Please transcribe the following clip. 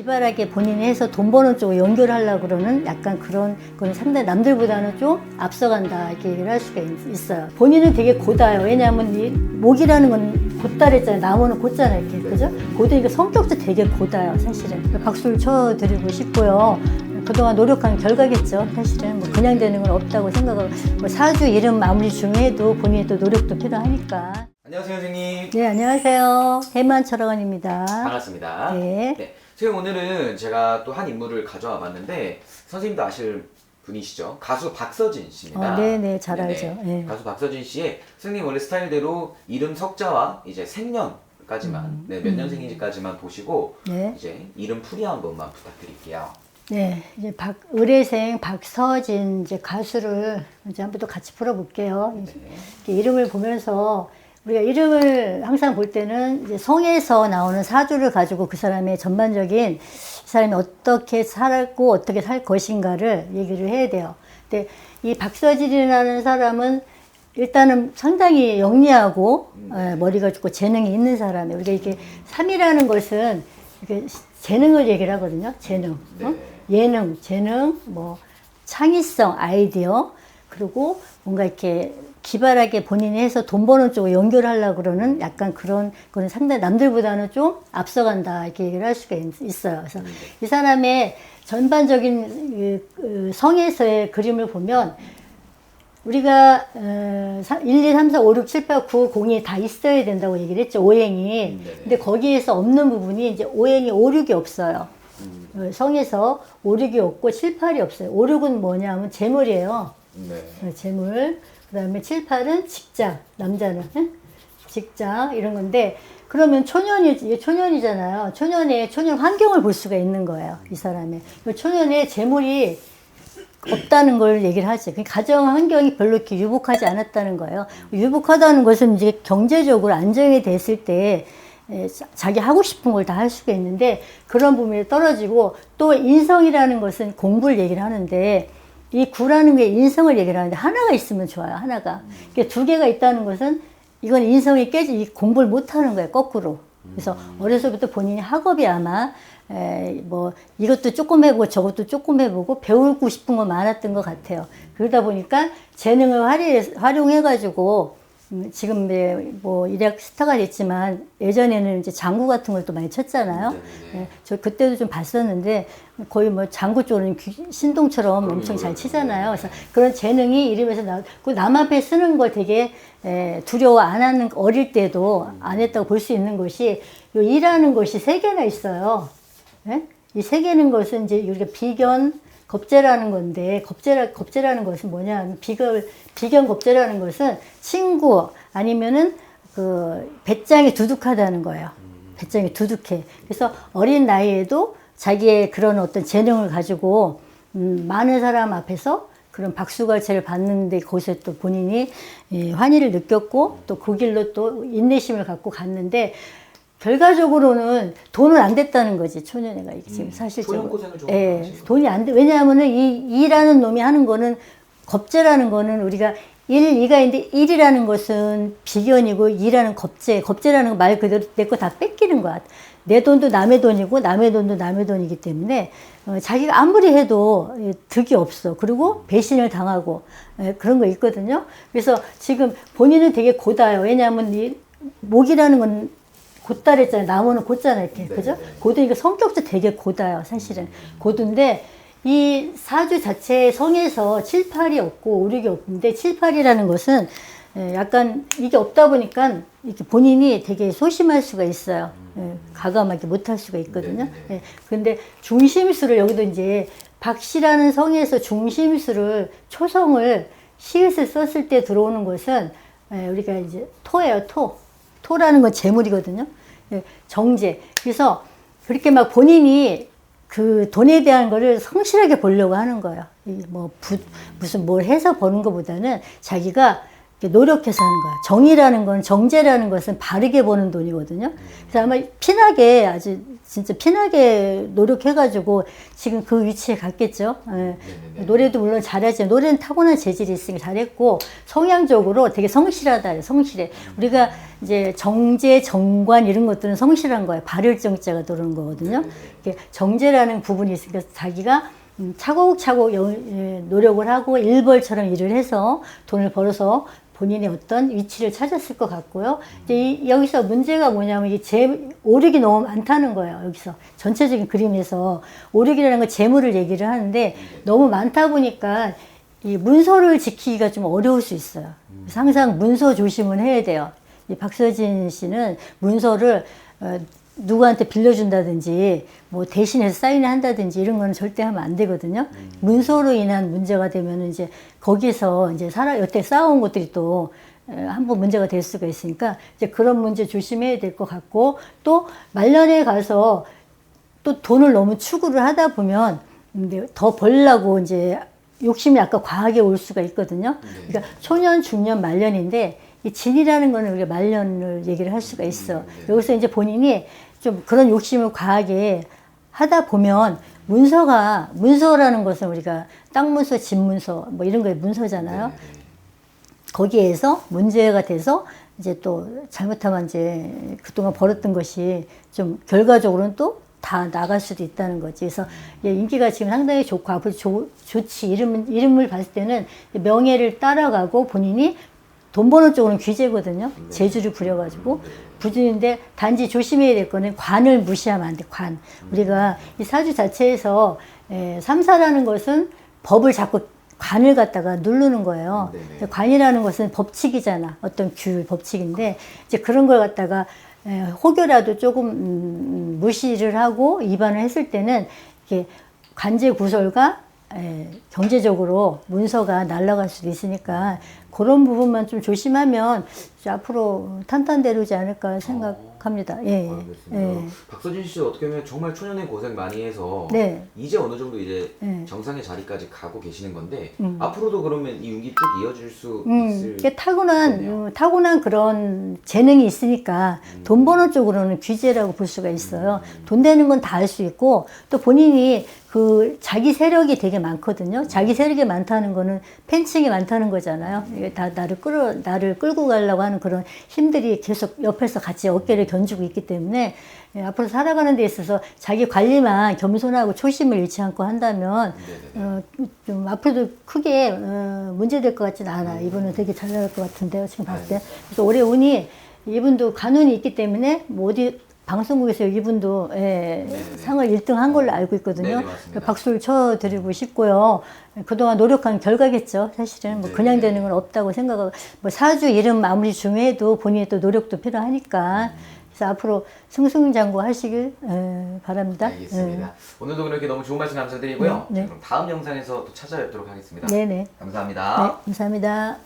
기발하게 본인이 해서 돈 버는 쪽으로 연결하려고 그러는 약간 그런 건 상당히 남들보다는 좀 앞서간다 이렇게 얘기를 할 수가 있어요. 본인은 되게 고다요. 왜냐하면 이 목이라는 건 곧다랬잖아요. 나무는 곧잖아요. 이렇게 그죠? 고드니까 성격도 되게 고다요. 사실은 박수를 쳐드리고 싶고요. 그동안 노력한 결과겠죠. 사실은 뭐 그냥 되는 건 없다고 생각하고 뭐 사주 이름 아무리 중요해도 본인의 또 노력도 필요하니까. 안녕하세요, 선생님. 네, 안녕하세요. 해만철학원입니다. 반갑습니다. 네. 선생님, 오늘은 제가 또 한 인물을 가져와 봤는데 선생님도 아실 분이시죠? 가수 박서진 씨입니다. 네네, 잘 알죠. 네. 가수 박서진 씨의 선생님 원래 스타일대로 이름 석자와 이제 생년까지만 몇 년생인지까지만 보시고 네. 이제 이름 풀이 한 번만 부탁드릴게요. 네, 이제 의뢰생 박서진 이제 가수를 이제 한번 또 같이 풀어볼게요. 이렇게 이름을 보면서 우리가 이름을 항상 볼 때는 이제 성에서 나오는 사주를 가지고 그 사람의 전반적인 이 사람이 어떻게 살았고 어떻게 살 것인가를 얘기를 해야 돼요. 근데 이 박서진이라는 사람은 일단은 상당히 영리하고 머리가 좋고 재능이 있는 사람이에요. 우리가 이렇게 삼이라는 것은 이렇게 재능을 얘기를 하거든요. 재능, 예능, 재능, 뭐 창의성, 아이디어, 그리고 뭔가 이렇게 기발하게 본인이 해서 돈 버는 쪽으로 연결하려고 그러는 약간 그런 거는 상당히 남들보다는 좀 앞서간다 이렇게 얘기를 할 수가 있어요. 그래서 이 사람의 전반적인 성에서의 그림을 보면 우리가 1, 2, 3, 4, 5, 6, 7, 8, 9, 0이 다 있어야 된다고 얘기를 했죠. 오행이. 근데 거기에서 없는 부분이 이제 오행이 5, 6이 없어요. 성에서 5, 6이 없고 7, 8이 없어요. 5, 6은 뭐냐 하면 재물이에요. 재물. 그 다음에 7, 8은 직장, 남자는 직장 이런 건데 그러면 초년이잖아요. 초년 환경을 볼 수가 있는 거예요. 이 사람의 초년에 재물이 없다는 걸 얘기를 하지. 가정 환경이 별로 이렇게 유복하지 않았다는 거예요. 유복하다는 것은 이제 경제적으로 안정이 됐을 때 자기 하고 싶은 걸 다 할 수가 있는데 그런 부분이 떨어지고 또 인성이라는 것은 공부를 얘기를 하는데 이 구라는 게 인성을 얘기를 하는데 하나가 있으면 좋아요. 하나가. 그러니까 두 개가 있다는 것은 이건 인성이 깨지 공부를 못 하는 거예요. 거꾸로. 그래서 어려서부터 본인이 학업이 아마 뭐 이것도 조금 해보고 저것도 조금 해보고 배우고 싶은 거 많았던 것 같아요. 그러다 보니까 재능을 활용해가지고 지금 뭐 일약 스타가 됐지만 예전에는 이제 장구 같은 걸 또 많이 쳤잖아요. 저 그때도 좀 봤었는데 거의 뭐 장구 쪽은 신동처럼 엄청 잘 치잖아요. 그래서 그런 재능이 이름에서 나오고 남 앞에 쓰는 걸 되게 두려워 안 하는 어릴 때도 안 했다고 볼 수 있는 것이 요 일하는 것이 세 개나 있어요. 이 세 개는 것은 이제 우리가 비견 겁재라는 건데 겁재라는 것은 뭐냐 하면 비견 겁재라는 것은 친구 아니면은 그 배짱이 두둑하다는 거예요. 배짱이 두둑해. 그래서 어린 나이에도 자기의 그런 어떤 재능을 가지고 많은 사람 앞에서 그런 박수갈채를 받는데 거기서 또 본인이 환희를 느꼈고 또 그 길로 또 인내심을 갖고 갔는데 결과적으로는 돈은 안 됐다는 거지, 초년애가. 지금 사실적으로. 돈이 안 돼. 왜냐하면은 이 일하는 놈이 하는 거는, 겁재라는 거는 우리가 1, 2가 있는데 1이라는 것은 비견이고 2라는 겁재라는 거 말 그대로 내 거 다 뺏기는 거야. 내 돈도 남의 돈이고 남의 돈도 남의 돈이기 때문에 자기가 아무리 해도 득이 없어. 그리고 배신을 당하고 그런 거 있거든요. 그래서 지금 본인은 되게 고다요. 왜냐하면 이 목이라는 건 곧다랬잖아요. 나무는 곧잖아요. 이렇게. 그죠? 고드니까 성격도 되게 고다요. 사실은. 고든데 이 사주 자체의 성에서 7, 8이 없고 5, 6이 없는데 7, 8이라는 것은 약간 이게 없다 보니까 이렇게 본인이 되게 소심할 수가 있어요. 가감하게 못할 수가 있거든요. 근데 중심수를 여기도 이제 박씨라는 성에서 중심수를 초성을 시읒을 썼을 때 들어오는 것은 우리가 이제 토예요. 토라는 건 재물이거든요. 정제. 그래서 그렇게 막 본인이 그 돈에 대한 거를 성실하게 보려고 하는 거예요. 무슨 뭘 해서 버는 것보다는 자기가 노력해서 하는 거야. 정의라는 건, 정제라는 것은 바르게 보는 돈이거든요. 그래서 아마 피나게, 아주 진짜 피나게 노력해가지고 지금 그 위치에 갔겠죠. 예. 노래도 물론 잘하지만 노래는 타고난 재질이 있으니까 잘했고, 성향적으로 되게 성실하다. 성실해. 우리가 이제 정제, 정관 이런 것들은 성실한 거예요. 바를 정자가 들어오는 거거든요. 이렇게 정제라는 부분이 있으니까 자기가 차곡차곡 노력을 하고 일벌처럼 일을 해서 돈을 벌어서 본인의 어떤 위치를 찾았을 것 같고요. 이제 여기서 문제가 뭐냐면 오력이 너무 많다는 거예요. 여기서 전체적인 그림에서 오력이라는 건 재물을 얘기를 하는데 너무 많다 보니까 이 문서를 지키기가 좀 어려울 수 있어요. 그래서 항상 문서 조심은 해야 돼요. 이 박서진 씨는 문서를 누구한테 빌려준다든지 뭐 대신해서 사인을 한다든지 이런 거는 절대 하면 안 되거든요. 문서로 인한 문제가 되면 이제 거기서 이제 여태 쌓아온 것들이 또 한번 문제가 될 수가 있으니까 이제 그런 문제 조심해야 될 것 같고, 또 말년에 가서 또 돈을 너무 추구를 하다 보면 더 벌려고 이제 욕심이 아까 과하게 올 수가 있거든요. 그러니까 초년, 중년, 말년인데 이 진이라는 거는 우리가 말년을 얘기를 할 수가 있어. 여기서 이제 본인이 좀 그런 욕심을 과하게 하다 보면 문서라는 것은 우리가 땅 문서, 집 문서 뭐 이런 거에 문서잖아요. 거기에서 문제가 돼서 이제 또 잘못하면 이제 그동안 벌었던 것이 좀 결과적으로는 또 다 나갈 수도 있다는 거지. 그래서 인기가 지금 상당히 좋고 앞으로 좋지. 이름을 봤을 때는 명예를 따라가고 본인이 돈 버는 쪽으로는 귀재거든요. 재주를 부려가지고. 부주인데 단지 조심해야 될 거는 관을 무시하면 안 돼. 관. 우리가 이 사주 자체에서 삼사라는 것은 법을 자꾸 관을 갖다가 누르는 거예요. 관이라는 것은 법칙이잖아. 어떤 규율, 법칙인데 이제 그런 걸 갖다가 혹여라도 조금 무시를 하고 위반을 했을 때는 이렇게 관제 구설과 경제적으로 문서가 날아갈 수도 있으니까 그런 부분만 좀 조심하면 앞으로 탄탄대로지 않을까 생각합니다. 알겠습니다. 박서진 씨 어떻게 보면 정말 초년에 고생 많이 해서 이제 어느 정도 이제 정상의 자리까지 가고 계시는 건데 앞으로도 그러면 이 운기 쭉 이어질 수 있을 이게 타고난 그런 재능이 있으니까 돈 버는 쪽으로는 귀재라고 볼 수가 있어요. 돈 되는 건 다 할 수 있고 또 본인이 그 자기 세력이 되게 많거든요. 자기 세력이 많다는 거는 팬층이 많다는 거잖아요. 이게 다 나를 끌고 가려고 하는 그런 힘들이 계속 옆에서 같이 어깨를 견주고 있기 때문에 앞으로 살아가는 데 있어서 자기 관리만 겸손하고 초심을 잃지 않고 한다면 좀 앞으로도 크게 문제될 것 같지는 않아. 이분은 되게 잘 나갈 것 같은데요. 지금 봤을 때. 그래서 올해 운이 이분도 간운이 있기 때문에 뭐 어디 방송국에서 이분도 상을 1등 한 걸로 알고 있거든요. 박수를 쳐드리고 싶고요. 그동안 노력한 결과겠죠. 사실은 뭐 그냥 되는 건 없다고 생각하고 뭐 사주 이름 아무리 중요해도 본인의 또 노력도 필요하니까 그래서 앞으로 승승장구 하시길 바랍니다. 알겠습니다. 오늘도 그렇게 너무 좋은 말씀 감사드리고요. 그럼 다음 영상에서 또 찾아뵙도록 하겠습니다. 네네. 감사합니다. 네, 감사합니다.